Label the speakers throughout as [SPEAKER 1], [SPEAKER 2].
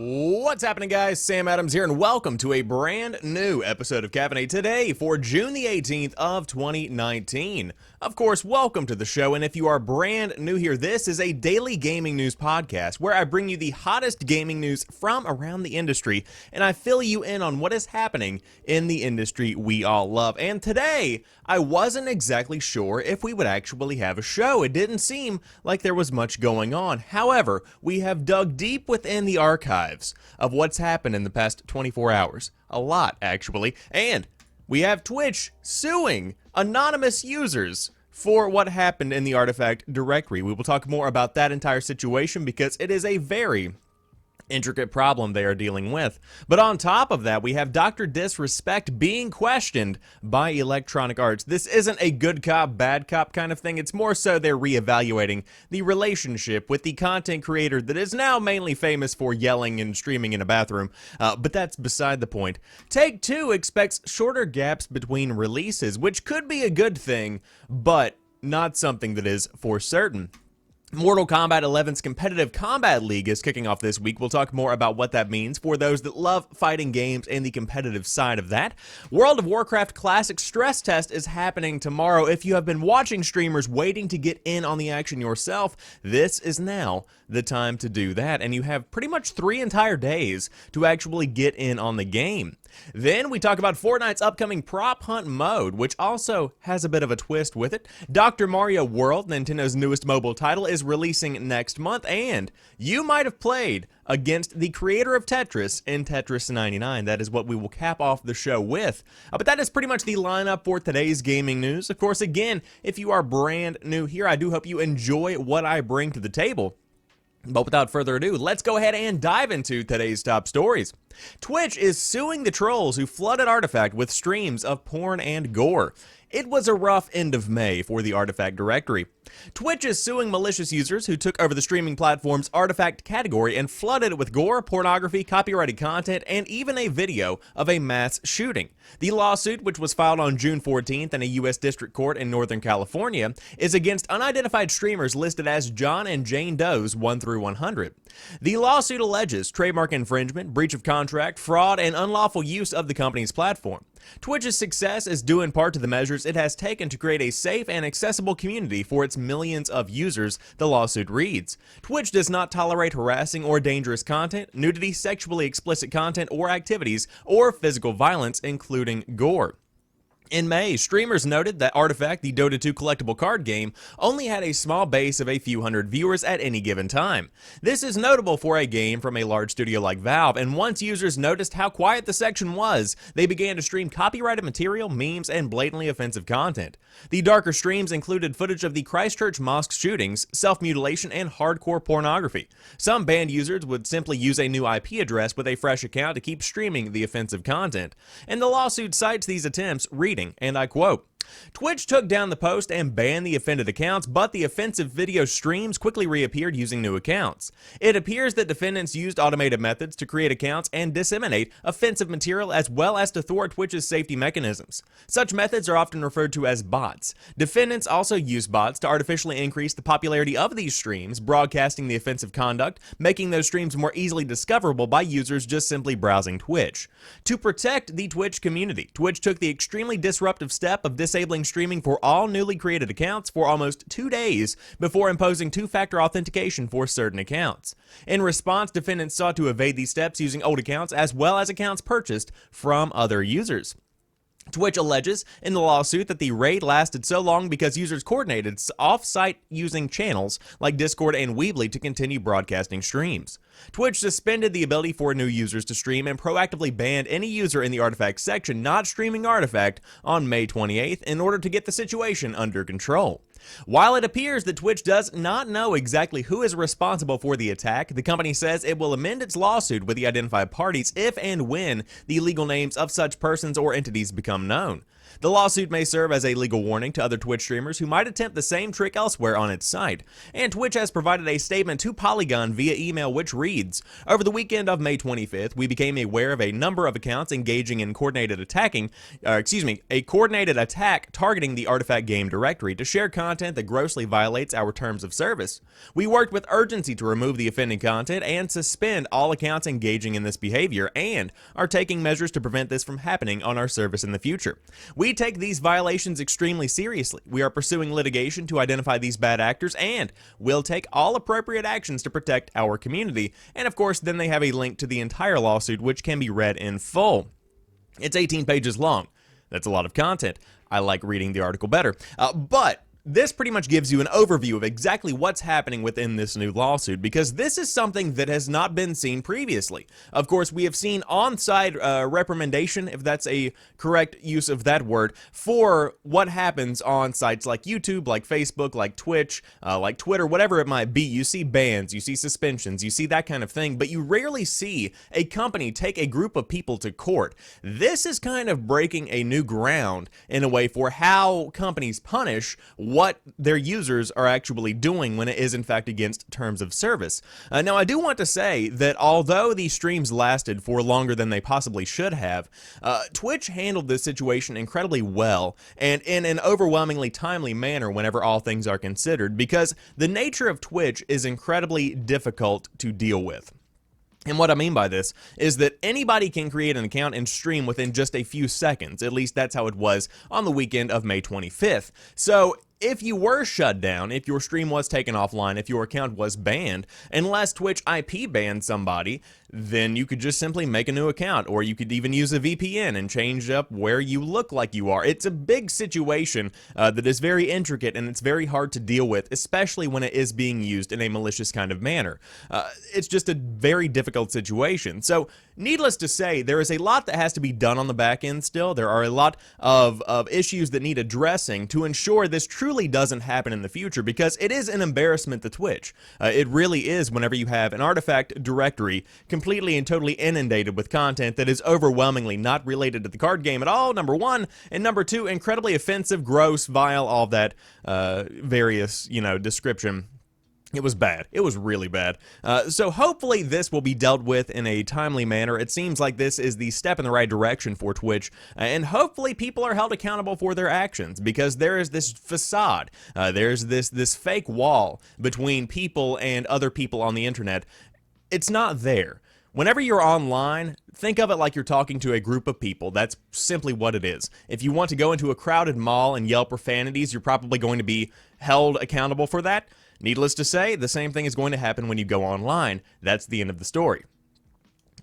[SPEAKER 1] What's happening, guys? Sam Adams here, and welcome to a brand new episode of Caffeinate today for June the 18th of 2019. Of course, welcome to the show, and if you are brand new here, this is a daily gaming news podcast where I bring you the hottest gaming news from around the industry, and I fill you in on what is happening in the industry we all love. And today, I wasn't exactly sure if we would actually have a show. It didn't seem like there was much going on. However, we have dug deep within the archives of what's happened in the past 24 hours. A lot, actually. And we have Twitch suing anonymous users for what happened in the artifact directory. We will talk more about that entire situation because it is a very intricate problem they are dealing with. But on top of that, we have Dr. Disrespect being questioned by Electronic Arts. This isn't a good cop, bad cop kind of thing. It's more so they're reevaluating the relationship with the content creator that is now mainly famous for yelling and streaming in a bathroom. But that's beside the point. Take-Two expects shorter gaps between releases, which could be a good thing, but not something that is for certain. Mortal Kombat 11's Competitive Combat League is kicking off this week. We'll talk more about what that means for those that love fighting games and the competitive side of that. World of Warcraft Classic Stress Test is happening tomorrow. If you have been watching streamers waiting to get in on the action yourself, this is now the time to do that. And you have pretty much 3 entire days to actually get in on the game. Then we talk about Fortnite's upcoming prop hunt mode, which also has a bit of a twist with it. Dr. Mario World, Nintendo's newest mobile title, is releasing next month, and you might have played against the creator of Tetris in Tetris 99. That is what we will cap off the show with. But that is pretty much the lineup for today's gaming news. Of course, again, if you are brand new here, I do hope you enjoy what I bring to the table. But without further ado, let's go ahead and dive into today's top stories. Twitch is suing the trolls who flooded Artifact with streams of porn and gore. It was a rough end of May for the Artifact directory. Twitch is suing malicious users who took over the streaming platform's Artifact category and flooded it with gore, pornography, copyrighted content, and even a video of a mass shooting. The lawsuit, which was filed on June 14th in a U.S. District Court in Northern California, is against unidentified streamers listed as John and Jane Does 1 through 100. The lawsuit alleges trademark infringement, breach of contract, fraud, and unlawful use of the company's platform. Twitch's success is due in part to the measures it has taken to create a safe and accessible community for its millions of users, the lawsuit reads. Twitch does not tolerate harassing or dangerous content, nudity, sexually explicit content or activities, or physical violence, including gore. In May, streamers noted that Artifact, the Dota 2 collectible card game, only had a small base of a few hundred viewers at any given time. This is notable for a game from a large studio like Valve, and once users noticed how quiet the section was, they began to stream copyrighted material, memes, and blatantly offensive content. The darker streams included footage of the Christchurch mosque shootings, self-mutilation, and hardcore pornography. Some banned users would simply use a new IP address with a fresh account to keep streaming the offensive content. And the lawsuit cites these attempts, reading, and I quote, Twitch took down the post and banned the offended accounts, but the offensive video streams quickly reappeared using new accounts. It appears that defendants used automated methods to create accounts and disseminate offensive material as well as to thwart Twitch's safety mechanisms. Such methods are often referred to as bots. Defendants also use bots to artificially increase the popularity of these streams, broadcasting the offensive conduct, making those streams more easily discoverable by users just simply browsing Twitch. To protect the Twitch community, Twitch took the extremely disruptive step of disabling streaming for all newly created accounts for almost 2 days before imposing two-factor authentication for certain accounts. In response, defendants sought to evade these steps using old accounts as well as accounts purchased from other users. Twitch alleges in the lawsuit that the raid lasted so long because users coordinated off-site using channels like Discord and Weebly to continue broadcasting streams. Twitch suspended the ability for new users to stream and proactively banned any user in the Artifact section not streaming Artifact on May 28th in order to get the situation under control. While it appears that Twitch does not know exactly who is responsible for the attack, the company says it will amend its lawsuit with the identified parties if and when the legal names of such persons or entities become known. The lawsuit may serve as a legal warning to other Twitch streamers who might attempt the same trick elsewhere on its site. And Twitch has provided a statement to Polygon via email which reads, "Over the weekend of May 25th, we became aware of a number of accounts engaging in a coordinated attack targeting the Artifact game directory to share content that grossly violates our terms of service. We worked with urgency to remove the offending content and suspend all accounts engaging in this behavior and are taking measures to prevent this from happening on our service in the future. We take these violations extremely seriously. We are pursuing litigation to identify these bad actors and will take all appropriate actions to protect our community." And of course, then they have a link to the entire lawsuit, which can be read in full. It's 18 pages long. That's a lot of content. I like reading the article better. But this pretty much gives you an overview of exactly what's happening within this new lawsuit, because this is something that has not been seen previously. Of course, we have seen on-site reprimandation, if that's a correct use of that word, for what happens on sites like YouTube, like Facebook, like Twitch, like Twitter, whatever it might be. You see bans, you see suspensions, you see that kind of thing, but you rarely see a company take a group of people to court. This is kind of breaking a new ground in a way for how companies punish what their users are actually doing when it is in fact against terms of service. Now, I do want to say that although these streams lasted for longer than they possibly should have, Twitch handled this situation incredibly well and in an overwhelmingly timely manner whenever all things are considered, because the nature of Twitch is incredibly difficult to deal with. And what I mean by this is that anybody can create an account and stream within just a few seconds. At least that's how it was on the weekend of May 25th. So if you were shut down, if your stream was taken offline, if your account was banned, unless Twitch IP banned somebody, then you could just simply make a new account, or you could even use a VPN and change up where you look like you are. It's a big situation that is very intricate, and it's very hard to deal with, especially when it is being used in a malicious kind of manner. It's just a very difficult situation. So, needless to say, there is a lot that has to be done on the back end still. There are a lot of issues that need addressing to ensure this truly doesn't happen in the future, because it is an embarrassment to Twitch. It really is whenever you have an Artifact directory completely and totally inundated with content that is overwhelmingly not related to the card game at all, number one, and number two, incredibly offensive, gross, vile, all that various, description. It was bad. It was really bad. So hopefully this will be dealt with in a timely manner. It seems like this is the step in the right direction for Twitch, and hopefully people are held accountable for their actions, because there is this facade, there's this fake wall between people and other people on the internet. It's not there. Whenever you're online, think of it like you're talking to a group of people. That's simply what it is. If you want to go into a crowded mall and yell profanities, you're probably going to be held accountable for that. Needless to say, the same thing is going to happen when you go online. That's the end of the story.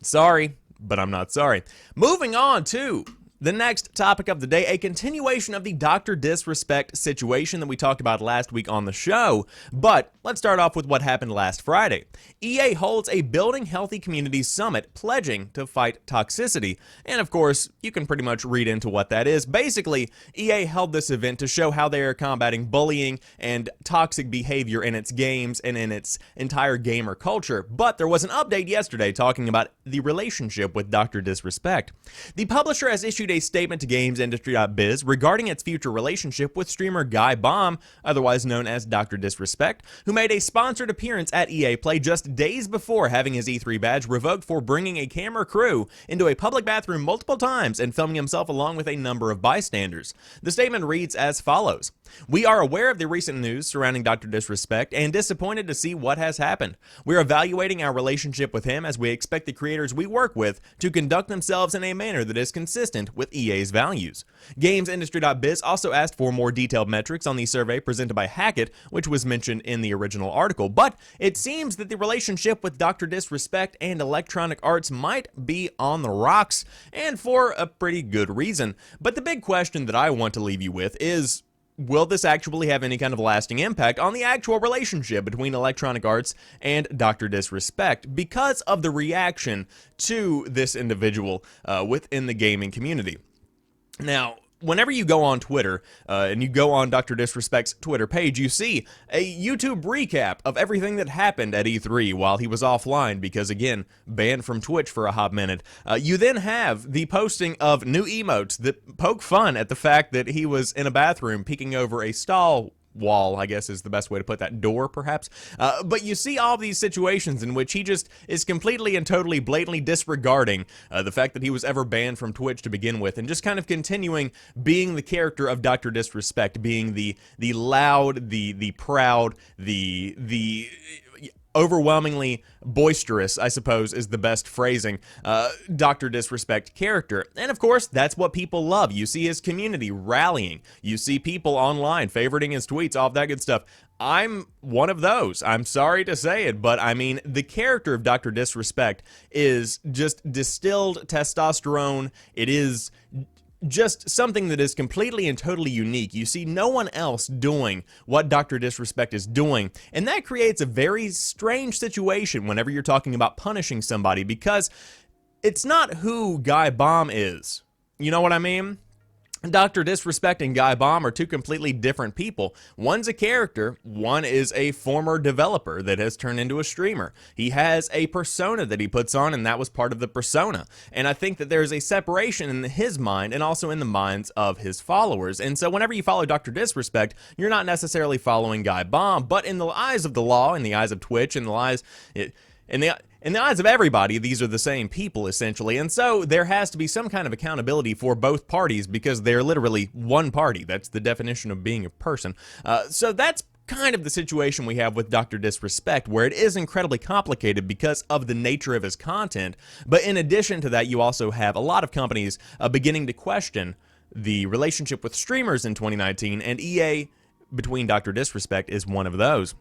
[SPEAKER 1] Sorry, but I'm not sorry. Moving on to the next topic of the day, a continuation of the Dr. Disrespect situation that we talked about last week on the show. But let's start off with what happened last Friday. EA holds a Building Healthy Communities Summit pledging to fight toxicity. And of course, you can pretty much read into what that is. Basically, EA held this event to show how they are combating bullying and toxic behavior in its games and in its entire gamer culture. But there was an update yesterday talking about the relationship with Dr. Disrespect. The publisher has issued a statement to GamesIndustry.biz regarding its future relationship with streamer Guy Baum, otherwise known as Dr. Disrespect, who made a sponsored appearance at EA Play just days before having his E3 badge revoked for bringing a camera crew into a public bathroom multiple times and filming himself along with a number of bystanders. The statement reads as follows: "We are aware of the recent news surrounding Dr. Disrespect and disappointed to see what has happened. We are evaluating our relationship with him as we expect the creators we work with to conduct themselves in a manner that is consistent with EA's values." GamesIndustry.biz also asked for more detailed metrics on the survey presented by Hackett, which was mentioned in the original article, but it seems that the relationship with Dr. Disrespect and Electronic Arts might be on the rocks, and for a pretty good reason. But the big question that I want to leave you with is, will this actually have any kind of lasting impact on the actual relationship between Electronic Arts and Dr. Disrespect because of the reaction to this individual within the gaming community? Now, whenever you go on Twitter and you go on Dr. Disrespect's Twitter page, you see a YouTube recap of everything that happened at E3 while he was offline because, again, banned from Twitch for a hot minute. You then have the posting of new emotes that poke fun at the fact that he was in a bathroom peeking over a stall wall, I guess is the best way to put that, door perhaps, but you see all these situations in which he just is completely and totally blatantly disregarding the fact that he was ever banned from Twitch to begin with, and just kind of continuing being the character of Dr. Disrespect, being the loud, the proud, the overwhelmingly boisterous, I suppose, is the best phrasing, Dr. Disrespect character. And of course, that's what people love. You see his community rallying. You see people online favoriting his tweets, all of that good stuff. I'm one of those. I'm sorry to say it, but I mean, the character of Dr. Disrespect is just distilled testosterone. It is just something that is completely and totally unique. You see no one else doing what Dr. Disrespect is doing, and that creates a very strange situation whenever you're talking about punishing somebody, because it's not who Guy Bomb is. You know what I mean? Dr. Disrespect and Guy Bomb are two completely different people. One's a character, one is a former developer that has turned into a streamer. He has a persona that he puts on, and that was part of the persona. And I think that there's a separation in his mind and also in the minds of his followers. And so whenever you follow Dr. Disrespect, you're not necessarily following Guy Bomb, but in the eyes of the law, in the eyes of Twitch, in the eyes of everybody, these are the same people, essentially. And so there has to be some kind of accountability for both parties because they're literally one party. That's the definition of being a person. So that's kind of the situation we have with Dr. Disrespect, where it is incredibly complicated because of the nature of his content. But in addition to that, you also have a lot of companies beginning to question the relationship with streamers in 2019, and EA, between Dr. Disrespect, is one of those.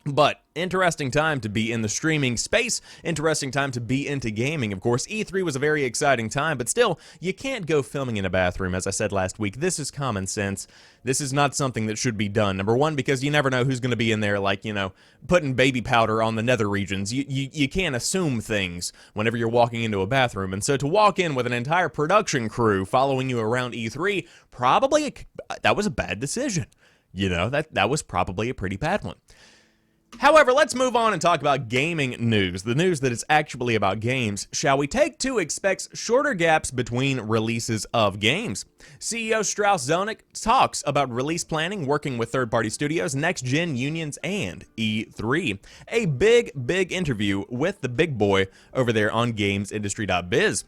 [SPEAKER 1] But interesting time to be in the streaming space, interesting time to be into gaming. Of course, E3 was a very exciting time, but still, you can't go filming in a bathroom, as I said last week. This is common sense. This is not something that should be done. Number one, because you never know who's going to be in there, like, you know, putting baby powder on the nether regions. You can't assume things whenever you're walking into a bathroom. And so to walk in with an entire production crew following you around E3, that was a bad decision. You know, that was probably a pretty bad one. However, let's move on and talk about gaming news, the news that is actually about games, shall we? Take-Two expects shorter gaps between releases of games. CEO Strauss Zelnick talks about release planning, working with third-party studios, next-gen unions, and E3. A big interview with the big boy over there on GamesIndustry.biz.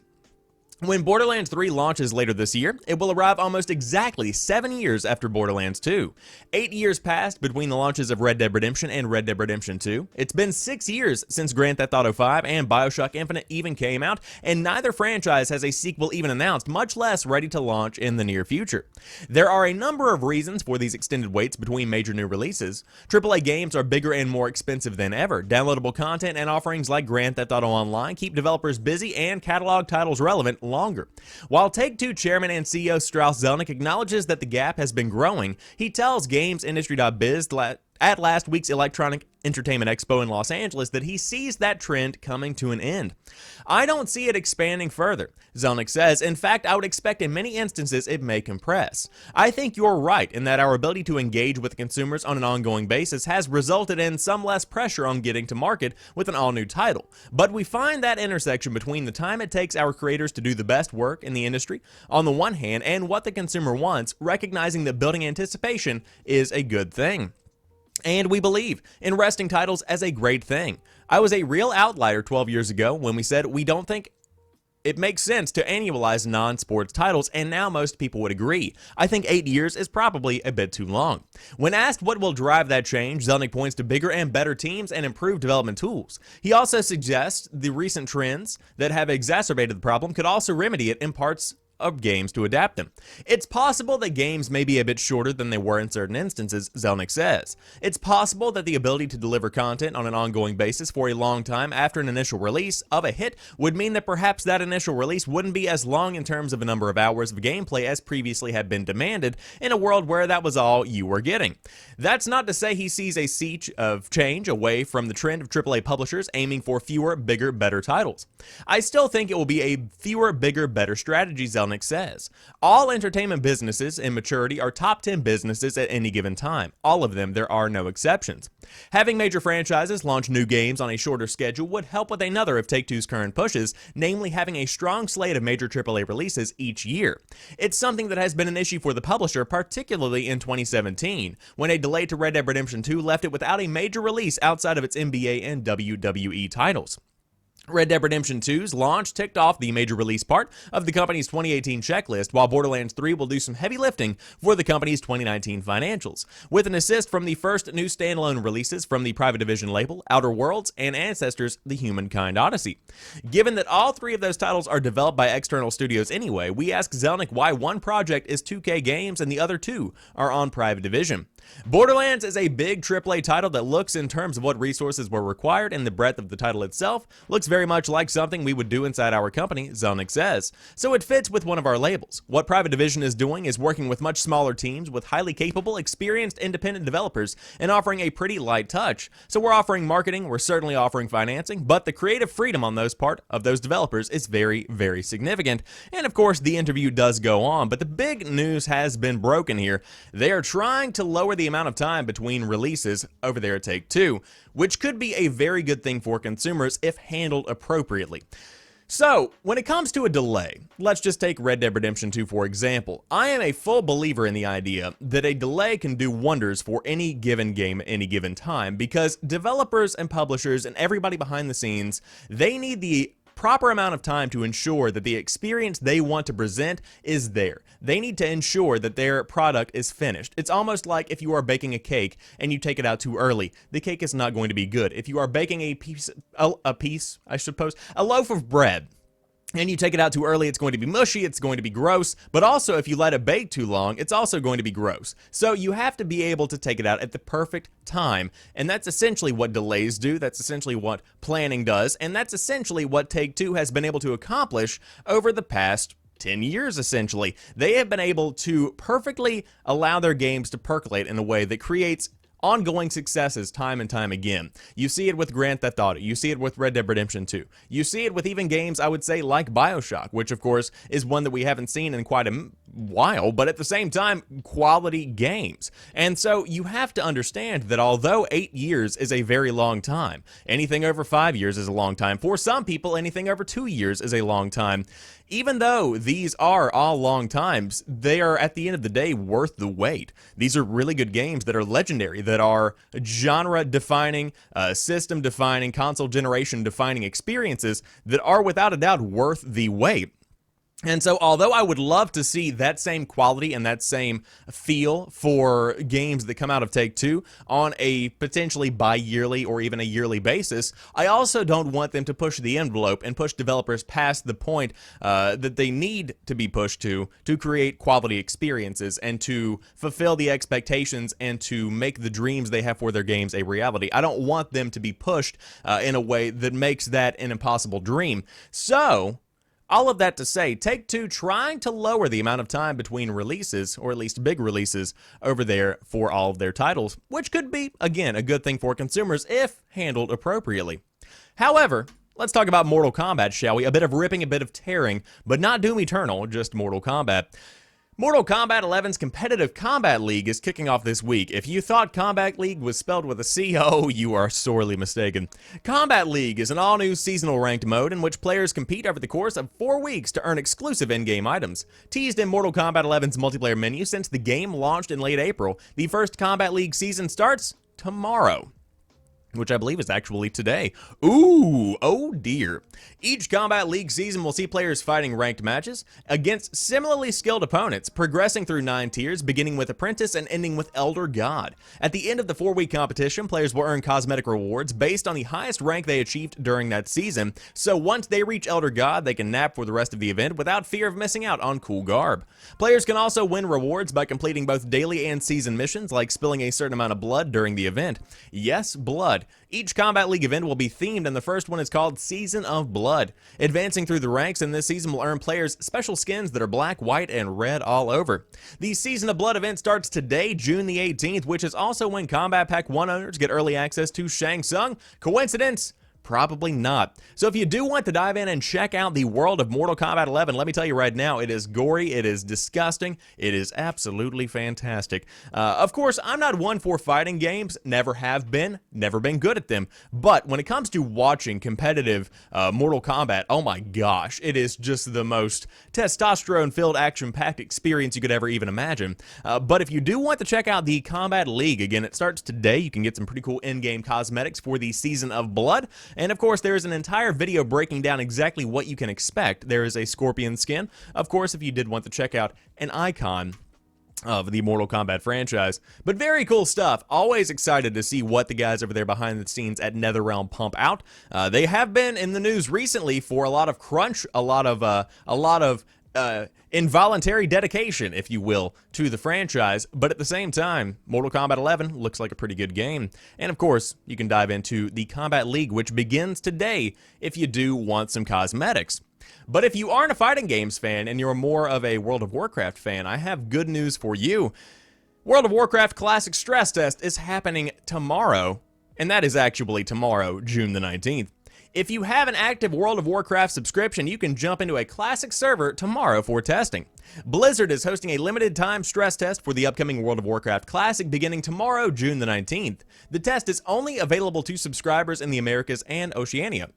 [SPEAKER 1] When Borderlands 3 launches later this year, it will arrive almost exactly 7 years after Borderlands 2. 8 years passed between the launches of Red Dead Redemption and Red Dead Redemption 2. It's been 6 years since Grand Theft Auto 5 and BioShock Infinite even came out, and neither franchise has a sequel even announced, much less ready to launch in the near future. There are a number of reasons for these extended waits between major new releases. AAA games are bigger and more expensive than ever. Downloadable content and offerings like Grand Theft Auto Online keep developers busy and catalog titles relevant longer. While Take-Two chairman and CEO Strauss Zelnick acknowledges that the gap has been growing, he tells GamesIndustry.biz at last week's Electronic Entertainment Expo in Los Angeles that he sees that trend coming to an end. I don't see it expanding further, Zelnick says. In fact, I would expect in many instances it may compress. I think you're right in that our ability to engage with consumers on an ongoing basis has resulted in some less pressure on getting to market with an all-new title. But we find that intersection between the time it takes our creators to do the best work in the industry, on the one hand, and what the consumer wants, recognizing that building anticipation is a good thing. And we believe in resting titles as a great thing. I was a real outlier 12 years ago when we said we don't think it makes sense to annualize non-sports titles, and now most people would agree. I think 8 years is probably a bit too long. When asked what will drive that change, Zelnick points to bigger and better teams and improved development tools. He also suggests the recent trends that have exacerbated the problem could also remedy it in parts of games to adapt them. It's possible that games may be a bit shorter than they were in certain instances, Zelnick says. It's possible that the ability to deliver content on an ongoing basis for a long time after an initial release of a hit would mean that perhaps that initial release wouldn't be as long in terms of a number of hours of gameplay as previously had been demanded in a world where that was all you were getting. That's not to say he sees a sea of change away from the trend of AAA publishers aiming for fewer, bigger, better titles. I still think it will be a fewer, bigger, better strategy, Zelnick Zelnick says. All entertainment businesses in maturity are top 10 businesses at any given time. All of them, there are no exceptions. Having major franchises launch new games on a shorter schedule would help with another of Take-Two's current pushes, namely having a strong slate of major AAA releases each year. It's something that has been an issue for the publisher, particularly in 2017, when a delay to Red Dead Redemption 2 left it without a major release outside of its NBA and WWE titles. Red Dead Redemption 2's launch ticked off the major release part of the company's 2018 checklist, while Borderlands 3 will do some heavy lifting for the company's 2019 financials, with an assist from the first new standalone releases from the Private Division label, Outer Worlds, and Ancestors: The Humankind Odyssey. Given that all three of those titles are developed by external studios anyway, we ask Zelnick why one project is 2K Games and the other two are on Private Division. Borderlands is a big AAA title that looks, in terms of what resources were required and the breadth of the title itself, looks very much like something we would do inside our company, Zelnick says. So it fits with one of our labels. What Private Division is doing is working with much smaller teams with highly capable, experienced independent developers and offering a pretty light touch. So we're offering marketing, we're certainly offering financing, but the creative freedom on those part of those developers is very, very significant. And of course, the interview does go on, but the big news has been broken here. They are trying to lower the amount of time between releases over there at Take-Two, which could be a very good thing for consumers if handled appropriately. So, when it comes to a delay, let's just take Red Dead Redemption 2 for example. I am a full believer in the idea that a delay can do wonders for any given game at any given time, because developers and publishers and everybody behind the scenes, they need the proper amount of time to ensure that the experience they want to present is there. They need to ensure that their product is finished. It's almost like if you are baking a cake and you take it out too early, the cake is not going to be good. If you are baking a loaf of bread, and you take it out too early, it's going to be mushy, it's going to be gross, but also if you let it bake too long, it's also going to be gross. So you have to be able to take it out at the perfect time, and that's essentially what delays do, that's essentially what planning does, and that's essentially what Take-Two has been able to accomplish over the past 10 years, essentially. They have been able to perfectly allow their games to percolate in a way that creates ongoing successes time and time again. You see it with Grand Theft Auto, you see it with Red Dead Redemption 2, you see it with even games, I would say, like BioShock, which of course is one that we haven't seen in quite a while, but at the same time, quality games. And so you have to understand that although 8 years is a very long time, anything over 5 years is a long time. For some people, anything over 2 years is a long time. Even though these are all long times, they are at the end of the day worth the wait. These are really good games that are legendary, that are genre-defining, system-defining, console generation-defining experiences that are without a doubt worth the wait. And so, although I would love to see that same quality and that same feel for games that come out of Take-Two on a potentially bi-yearly or even a yearly basis, I also don't want them to push the envelope and push developers past the point that they need to be pushed to create quality experiences and to fulfill the expectations and to make the dreams they have for their games a reality. I don't want them to be pushed in a way that makes that an impossible dream. So, all of that to say, Take-Two trying to lower the amount of time between releases, or at least big releases, over there for all of their titles, which could be, again, a good thing for consumers if handled appropriately. However, let's talk about Mortal Kombat, shall we? A bit of ripping, a bit of tearing, but not Doom Eternal, just Mortal Kombat. Mortal Kombat 11's Competitive Combat League is kicking off this week. If you thought Combat League was spelled with a C, oh, you are sorely mistaken. Combat League is an all-new seasonal ranked mode in which players compete over the course of 4 weeks to earn exclusive in-game items. Teased in Mortal Kombat 11's multiplayer menu since the game launched in late April, the first Combat League season starts tomorrow, which I believe is actually today. Ooh, oh dear. Each Combat League season will see players fighting ranked matches against similarly skilled opponents, progressing through 9 tiers, beginning with Apprentice and ending with Elder God. At the end of the 4-week competition, players will earn cosmetic rewards based on the highest rank they achieved during that season, so once they reach Elder God, they can nap for the rest of the event without fear of missing out on cool garb. Players can also win rewards by completing both daily and season missions, like spilling a certain amount of blood during the event. Yes, blood. Each Combat League event will be themed, and the first one is called Season of Blood. Advancing through the ranks in this season will earn players special skins that are black, white, and red all over. The Season of Blood event starts today, June the 18th, which is also when Combat Pack 1 owners get early access to Shang Tsung. Coincidence? Probably not. So if you do want to dive in and check out the world of Mortal Kombat 11, let me tell you right now, it is gory, it is disgusting, it is absolutely fantastic. Of course, I'm not one for fighting games, never have been, never been good at them, but when it comes to watching competitive Mortal Kombat, oh my gosh, it is just the most testosterone-filled, action-packed experience you could ever even imagine. But if you do want to check out the Kombat League, again, it starts today. You can get some pretty cool in-game cosmetics for the Season of Blood. And of course, there is an entire video breaking down exactly what you can expect. There is a scorpion skin. Of course, if you did want to check out an icon of the Mortal Kombat franchise. But very cool stuff. Always excited to see what the guys over there behind the scenes at NetherRealm pump out. They have been in the news recently for a lot of crunch, a lot of involuntary dedication, if you will, to the franchise, but at the same time, Mortal Kombat 11 looks like a pretty good game. And of course, you can dive into the Kombat League, which begins today if you do want some cosmetics. But if you aren't a fighting games fan and you're more of a World of Warcraft fan, I have good news for you. World of Warcraft Classic Stress Test is happening tomorrow, and that is actually tomorrow, June the 19th. If you have an active World of Warcraft subscription, you can jump into a Classic server tomorrow for testing. Blizzard is hosting a limited time stress test for the upcoming World of Warcraft Classic beginning tomorrow, June the 19th. The test is only available to subscribers in the Americas and Oceania.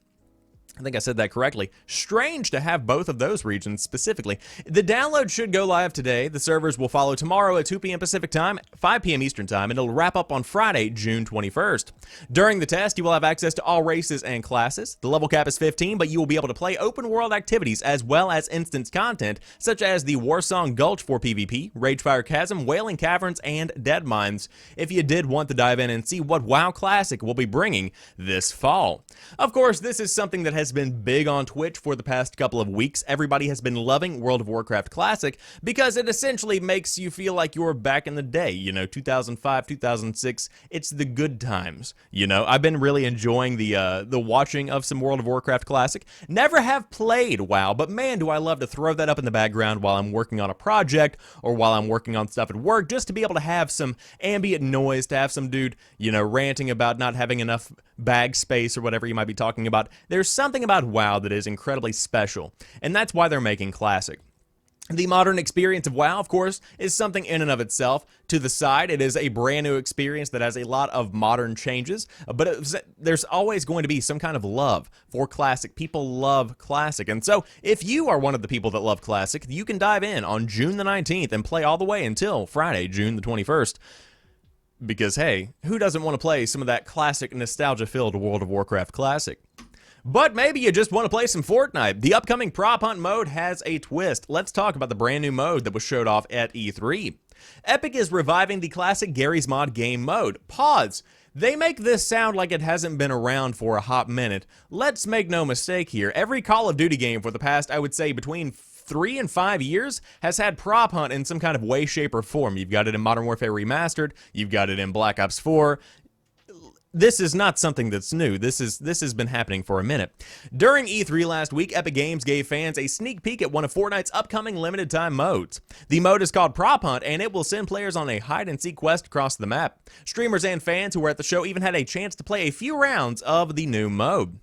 [SPEAKER 1] I think I said that correctly. Strange to have both of those regions specifically. The download should go live today. The servers will follow tomorrow at 2 p.m. Pacific Time, 5 p.m. Eastern Time, and it'll wrap up on Friday, June 21st. During the test, you will have access to all races and classes. The level cap is 15, but you will be able to play open world activities as well as instance content, such as the Warsong Gulch for PvP, Ragefire Chasm, Wailing Caverns, and Dead Mines, if you did want to dive in and see what WoW Classic will be bringing this fall. Of course, this is something that has been big on Twitch for the past couple of weeks. Everybody has been loving World of Warcraft Classic because it essentially makes you feel like you're back in the day, you know, 2005, 2006. It's the good times, you know. I've been really enjoying the watching of some World of Warcraft Classic. Never have played WoW, but man, do I love to throw that up in the background while I'm working on a project or while I'm working on stuff at work, just to be able to have some ambient noise, to have some dude, you know, ranting about not having enough bag space or whatever you might be talking about. There's something about WoW that is incredibly special, and that's why they're making Classic. The modern experience of WoW, of course, is something in and of itself. To the side, it is a brand new experience that has a lot of modern changes, but there's always going to be some kind of love for Classic. People love Classic, and so if you are one of the people that love Classic, you can dive in on June the 19th and play all the way until Friday, June the 21st. Because, hey, who doesn't want to play some of that classic nostalgia-filled World of Warcraft Classic? But maybe you just want to play some Fortnite. The upcoming prop hunt mode has a twist. Let's talk about the brand new mode that was showed off at E3. Epic is reviving the classic Garry's Mod game mode. Pause. They make this sound like it hasn't been around for a hot minute. Let's make no mistake here. Every Call of Duty game for the past, I would say, between 3 and 5 years has had prop hunt in some kind of way, shape, or form. You've got it in Modern Warfare Remastered. You've got it in Black Ops 4. This is not something that's new. This has been happening for a minute. During E3 last week, Epic Games gave fans a sneak peek at one of Fortnite's upcoming limited time modes. The mode is called Prop Hunt, and it will send players on a hide-and-seek quest across the map. Streamers and fans who were at the show even had a chance to play a few rounds of the new mode.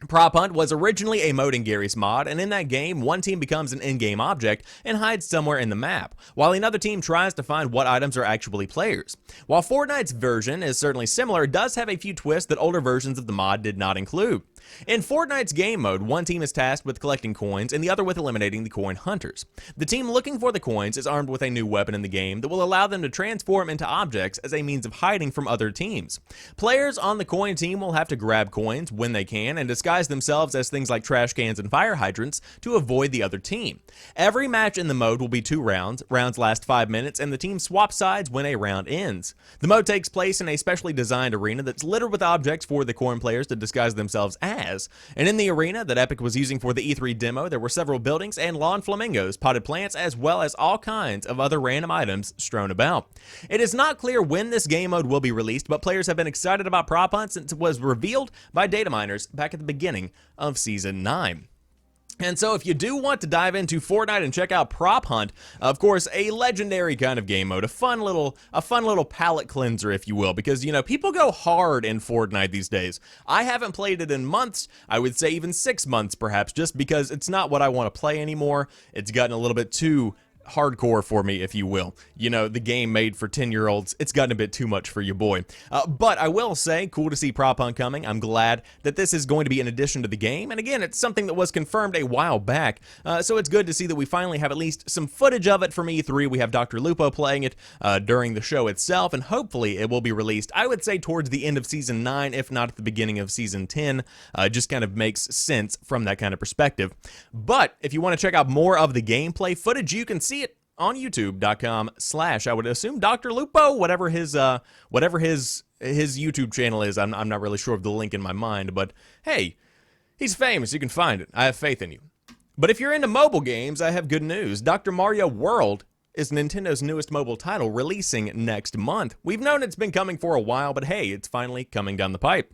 [SPEAKER 1] Prop Hunt was originally a mode in Garry's Mod, and in that game, one team becomes an in-game object and hides somewhere in the map, while another team tries to find what items are actually players. While Fortnite's version is certainly similar, it does have a few twists that older versions of the mod did not include. In Fortnite's game mode, one team is tasked with collecting coins and the other with eliminating the coin hunters. The team looking for the coins is armed with a new weapon in the game that will allow them to transform into objects as a means of hiding from other teams. Players on the coin team will have to grab coins when they can and disguise themselves as things like trash cans and fire hydrants to avoid the other team. Every match in the mode will be 2 rounds. Rounds last 5 minutes, and the team swaps sides when a round ends. The mode takes place in a specially designed arena that's littered with objects for the coin players to disguise themselves as. And in the arena that Epic was using for the E3 demo, there were several buildings and lawn flamingos, potted plants, as well as all kinds of other random items strewn about. It is not clear when this game mode will be released, but players have been excited about Prop Hunt since it was revealed by data miners back at the beginning of Season 9. And so if you do want to dive into Fortnite and check out Prop Hunt, of course, a legendary kind of game mode, a fun little palate cleanser, if you will, because, you know, people go hard in Fortnite these days. I haven't played it in months, I would say even 6 months perhaps, just because it's not what I want to play anymore. It's gotten a little bit too hardcore for me, if you will. You know, the game made for 10-year-olds, it's gotten a bit too much for your boy. But I will say, cool to see Prop Hunt coming. I'm glad that this is going to be an addition to the game. And again, it's something that was confirmed a while back. So it's good to see that we finally have at least some footage of it from E3. We have Dr. Lupo playing it during the show itself, and hopefully it will be released, I would say, towards the end of Season 9, if not at the beginning of Season 10. Just kind of makes sense from that kind of perspective. But if you want to check out more of the gameplay footage, you can see it on youtube.com/ I would assume Dr. Lupo, whatever his YouTube channel is. I'm not really sure of the link in my mind, but hey, he's famous. You can find it. I have faith in you. But if you're into mobile games, I have good news. Dr. Mario World is Nintendo's newest mobile title, releasing next month. We've known it's been coming for a while, but hey, it's finally coming down the pipe.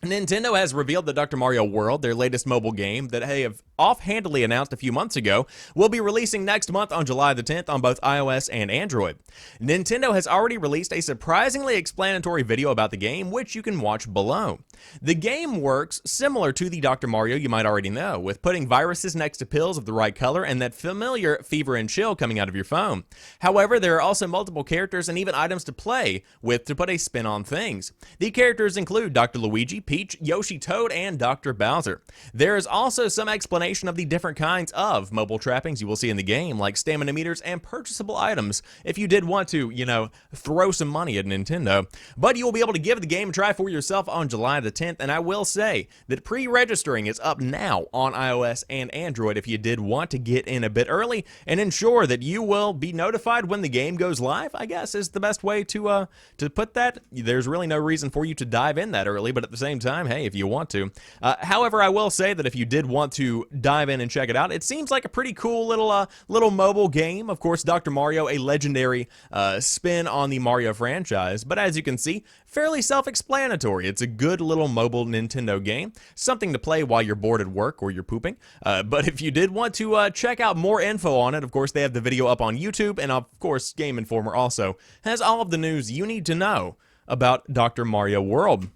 [SPEAKER 1] Nintendo has revealed that Dr. Mario World, their latest mobile game that they have offhandedly announced a few months ago, will be releasing next month on July the 10th on both iOS and Android. Nintendo has already released a surprisingly explanatory video about the game, which you can watch below. The game works similar to the Dr. Mario you might already know, with putting viruses next to pills of the right color and that familiar fever and chill coming out of your phone. However, there are also multiple characters and even items to play with to put a spin on things. The characters include Dr. Luigi, Peach, Yoshi, Toad, and Dr. Bowser. There is also some explanation of the different kinds of mobile trappings you will see in the game, like stamina meters and purchasable items, if you did want to, you know, throw some money at Nintendo. But you will be able to give the game a try for yourself on July the 10th, and I will say that pre-registering is up now on iOS and Android if you did want to get in a bit early and ensure that you will be notified when the game goes live, I guess is the best way to put that. There's really no reason for you to dive in that early, but at the same time, hey, if you want to. However, I will say that if you did want to dive in and check it out, it seems like a pretty cool little mobile game. Of course, Dr. Mario, a legendary spin on the Mario franchise, but as you can see, fairly self-explanatory. It's a good little mobile Nintendo game, something to play while you're bored at work or you're pooping. But if you did want to check out more info on it, of course, they have the video up on YouTube, and of course, Game Informer also has all of the news you need to know about Dr. Mario World.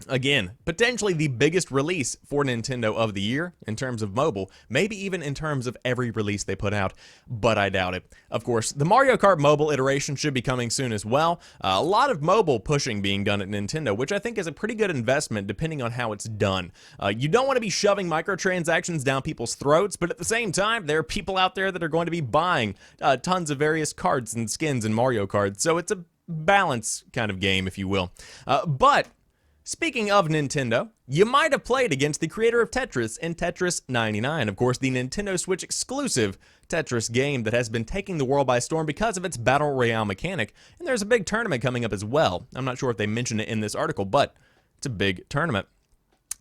[SPEAKER 1] Again, potentially the biggest release for Nintendo of the year in terms of mobile, maybe even in terms of every release they put out, but I doubt it. Of course, the Mario Kart mobile iteration should be coming soon as well. A lot of mobile pushing being done at Nintendo, which I think is a pretty good investment depending on how it's done. You don't want to be shoving microtransactions down people's throats, but at the same time, there are people out there that are going to be buying tons of various cards and skins in Mario Kart, so it's a balance kind of game, if you will. But speaking of Nintendo, you might have played against the creator of Tetris in Tetris 99, of course the Nintendo Switch exclusive Tetris game that has been taking the world by storm because of its Battle Royale mechanic, and there's a big tournament coming up as well. I'm not sure if they mentioned it in this article, but it's a big tournament.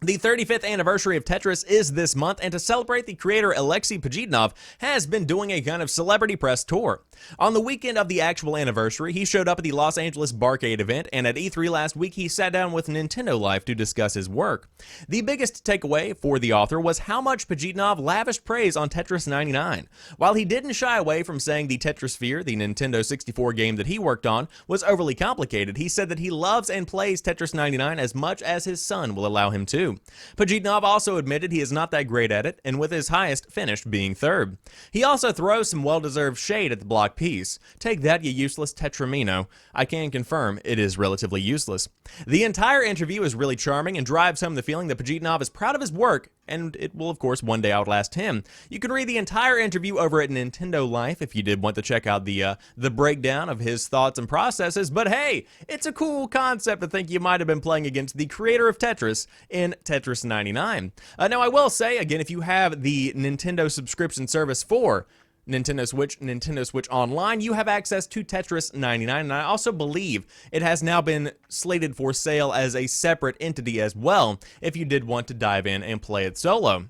[SPEAKER 1] The 35th anniversary of Tetris is this month, and to celebrate, the creator Alexei Pajitnov has been doing a kind of celebrity press tour. On the weekend of the actual anniversary, he showed up at the Los Angeles Barcade event, and at E3 last week, he sat down with Nintendo Life to discuss his work. The biggest takeaway for the author was how much Pajitnov lavished praise on Tetris 99. While he didn't shy away from saying the Tetrisphere, the Nintendo 64 game that he worked on, was overly complicated, he said that he loves and plays Tetris 99 as much as his son will allow him to. Pajitnov also admitted he is not that great at it, and with his highest finish being third. He also throws some well-deserved shade at the block piece. Take that, you useless Tetramino. I can confirm it is relatively useless. The entire interview is really charming and drives home the feeling that Pajitnov is proud of his work, and it will of course one day outlast him. You can read the entire interview over at Nintendo Life if you did want to check out the breakdown of his thoughts and processes, but hey, it's a cool concept to think you might have been playing against the creator of Tetris in Tetris 99. Now I will say, again, if you have the Nintendo subscription service for Nintendo Switch Online, you have access to Tetris 99, and I also believe it has now been slated for sale as a separate entity as well, if you did want to dive in and play it solo.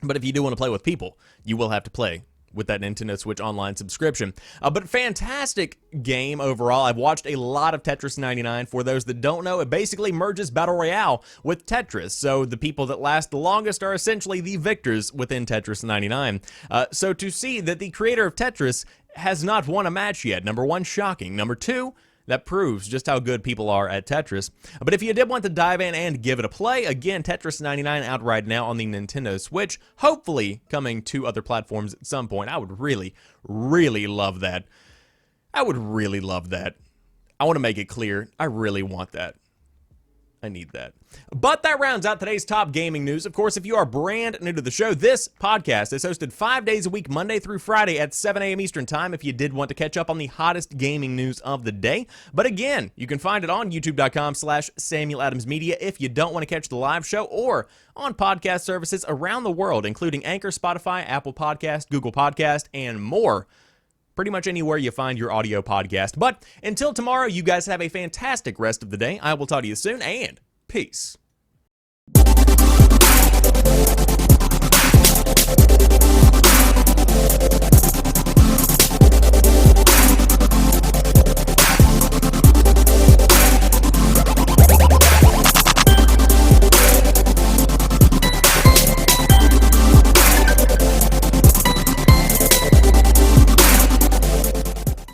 [SPEAKER 1] But if you do want to play with people, you will have to play with that Nintendo Switch Online subscription. But fantastic game overall. I've watched a lot of Tetris 99. For those that don't know, it basically merges Battle Royale with Tetris. So the people that last the longest are essentially the victors within Tetris 99. So to see that the creator of Tetris has not won a match yet, number one, shocking. Number two, that proves just how good people are at Tetris. But if you did want to dive in and give it a play, again, Tetris 99 out right now on the Nintendo Switch, hopefully coming to other platforms at some point. I would really, really love that. I would really love that. I want to make it clear, I really want that. I need that. But that rounds out today's top gaming news. Of course, if you are brand new to the show, this podcast is hosted 5 days a week, Monday through Friday at 7 a.m. Eastern Time if you did want to catch up on the hottest gaming news of the day. But again, you can find it on youtube.com/SamuelAdamsMedia if you don't want to catch the live show, or on podcast services around the world, including Anchor, Spotify, Apple Podcast, Google Podcast, and more. Pretty much anywhere you find your audio podcast. But until tomorrow, you guys have a fantastic rest of the day. I will talk to you soon, and peace.